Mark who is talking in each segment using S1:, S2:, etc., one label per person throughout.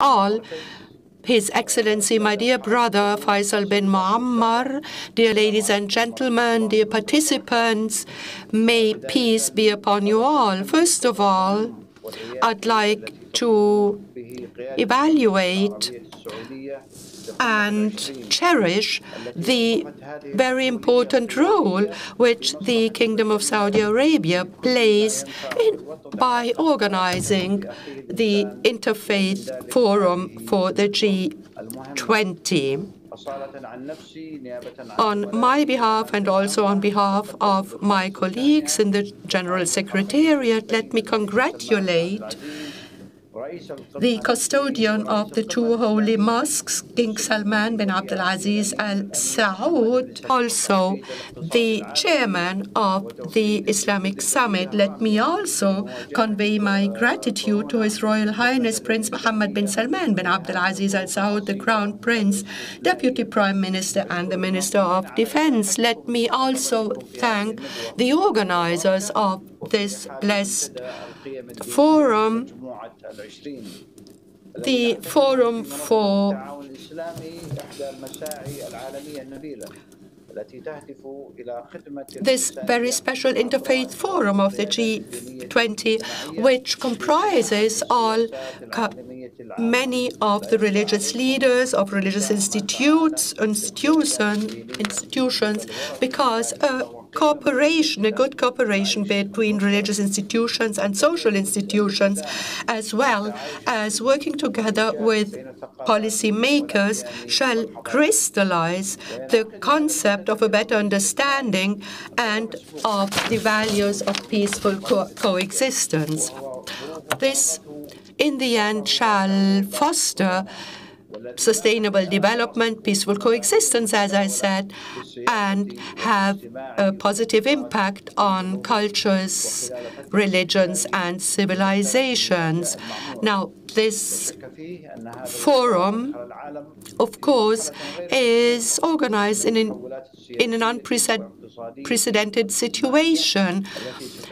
S1: all, His Excellency, my dear brother Faisal bin Muammar, dear ladies and gentlemen, dear participants, may peace be upon you all. First of all, I'd like to evaluate and cherish the very important role which the Kingdom of Saudi Arabia plays by organizing the Interfaith Forum for the G20. On my behalf and also on behalf of my colleagues in the General Secretariat, let me congratulate the custodian of the two holy mosques, King Salman bin Abdulaziz Al Saud, also the chairman of the Islamic Summit. Let me also convey my gratitude to His Royal Highness Prince Mohammed bin Salman bin Abdulaziz Al Saud, the Crown Prince, Deputy Prime Minister and the Minister of Defense. Let me also thank the organizers of this blessed forum, the Forum for this very special interfaith forum of the G20, which comprises many of the religious leaders of religious institutions, because a good cooperation between religious institutions and social institutions, as well as working together with policymakers, shall crystallize the concept of a better understanding and of the values of peaceful coexistence. This, in the end, shall foster sustainable development, peaceful coexistence, as I said, and have a positive impact on cultures, religions, and civilizations. Now, this forum, of course, is organized in an unprecedented situation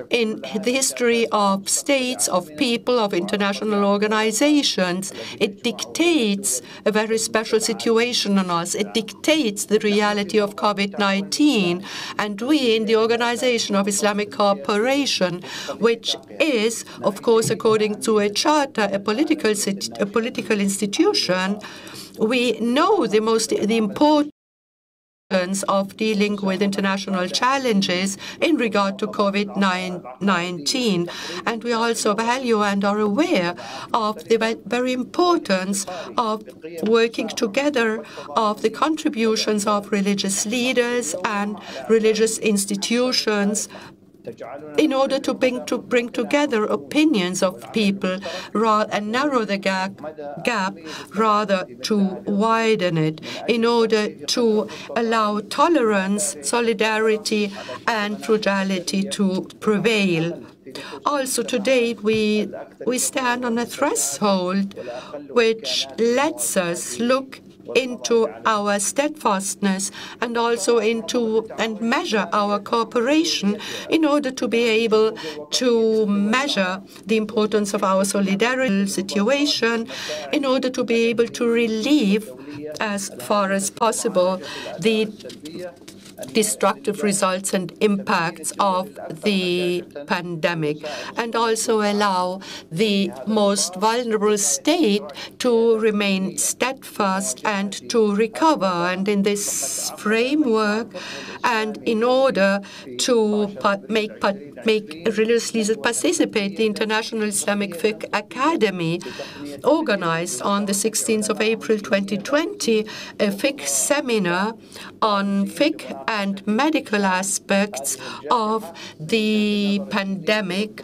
S1: in the history of states, of people, of international organizations. It dictates a very special situation on us. It dictates the reality of COVID-19. And we in the Organization of Islamic Cooperation, which is, of course, according to a charter, a political institution, we know the importance of dealing with international challenges in regard to COVID-19. And we also value and are aware of the very importance of working together, of the contributions of religious leaders and religious institutions in order to bring together opinions of people and narrow the gap rather to widen it, in order to allow tolerance, solidarity, and frugality to prevail. Also, today we stand on a threshold which lets us look into our steadfastness and also and measure our cooperation in order to be able to measure the importance of our solidarity situation, in order to be able to relieve as far as possible the destructive results and impacts of the pandemic, and also allow the most vulnerable state to remain steadfast and to recover. And in this framework, and in order to make religious leaders participate, the International Islamic Fiqh Academy organized on the 16th of April 2020 a fiqh seminar on fiqh and medical aspects of the pandemic,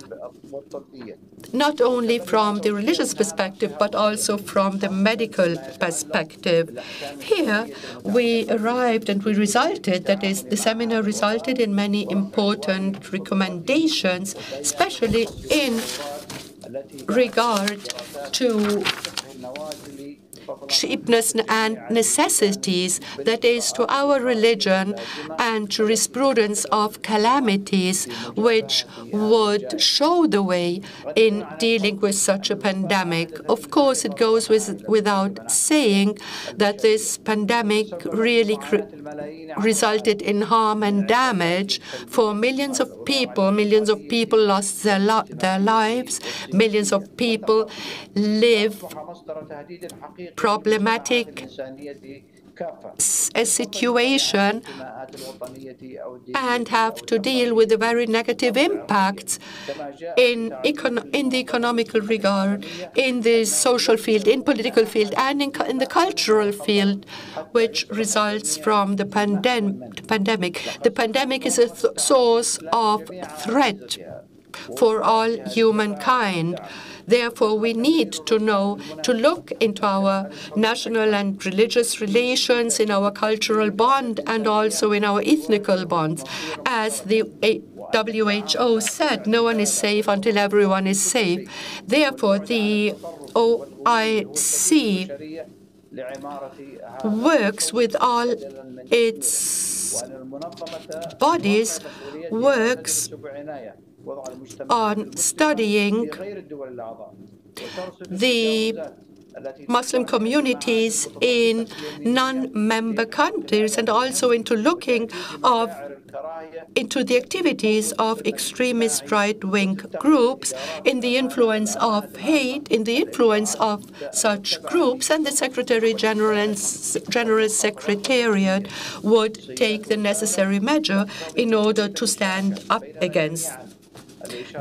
S1: not only from the religious perspective, but also from the medical perspective. Here we arrived and that is, the seminar resulted in many important recommendations, especially in regard to cheapness and necessities, that is, to our religion and jurisprudence of calamities, which would show the way in dealing with such a pandemic. Of course, it goes without saying that this pandemic really resulted in harm and damage for millions of people. Millions of people lost their lives. Millions of people live problematic a situation and have to deal with the very negative impacts in the economical regard, in the social field, in political field, and in the cultural field, which results from the pandemic. The pandemic is a source of threat for all humankind. Therefore, we need to look into our national and religious relations, in our cultural bond, and also in our ethnical bonds. As the WHO said, no one is safe until everyone is safe. Therefore, the OIC works with all its bodies, works on studying the Muslim communities in non-member countries, and also into looking into the activities of extremist right-wing groups, in the influence of hate, in the influence of such groups, and the Secretary-General and General Secretariat would take the necessary measure in order to stand up against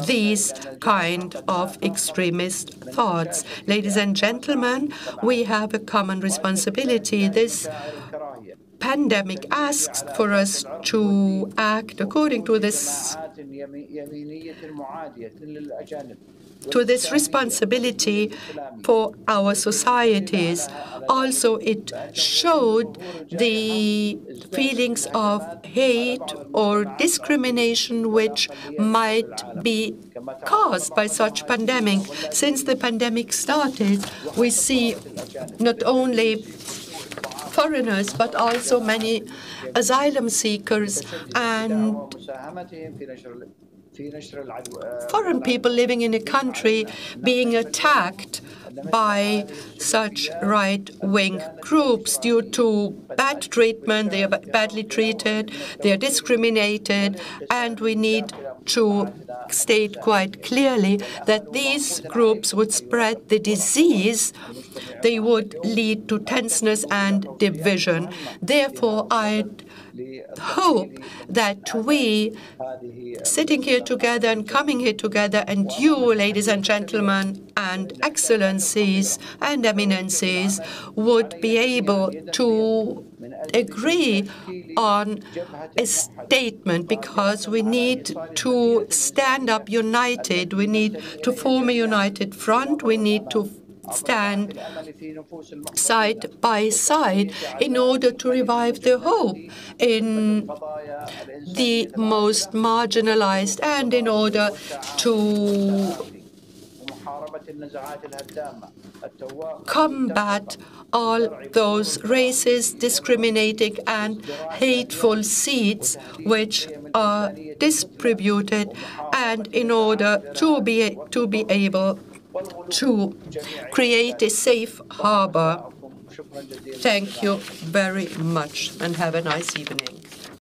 S1: these kind of extremist thoughts. Ladies and gentlemen, we have a common responsibility. This pandemic asks for us to act according to this responsibility for our societies. Also, it showed the feelings of hate or discrimination which might be caused by such pandemic. Since the pandemic started, we see not only foreigners, but also many asylum seekers and foreign people living in a country being attacked by such right-wing groups due to bad treatment. They are badly treated, they are discriminated, and we need to state quite clearly that these groups would spread the disease. They would lead to tenseness and division. Therefore, I hope that we, sitting here together and coming here together, and you, ladies and gentlemen, and excellencies and eminences, would be able to agree on a statement, because we need to stand up united. We need to form a united front. We need to stand side by side in order to revive the hope in the most marginalized, and in order to combat all those racist, discriminating and hateful seeds which are distributed, and in order to be able to create a safe harbor. Thank you very much, and have a nice evening.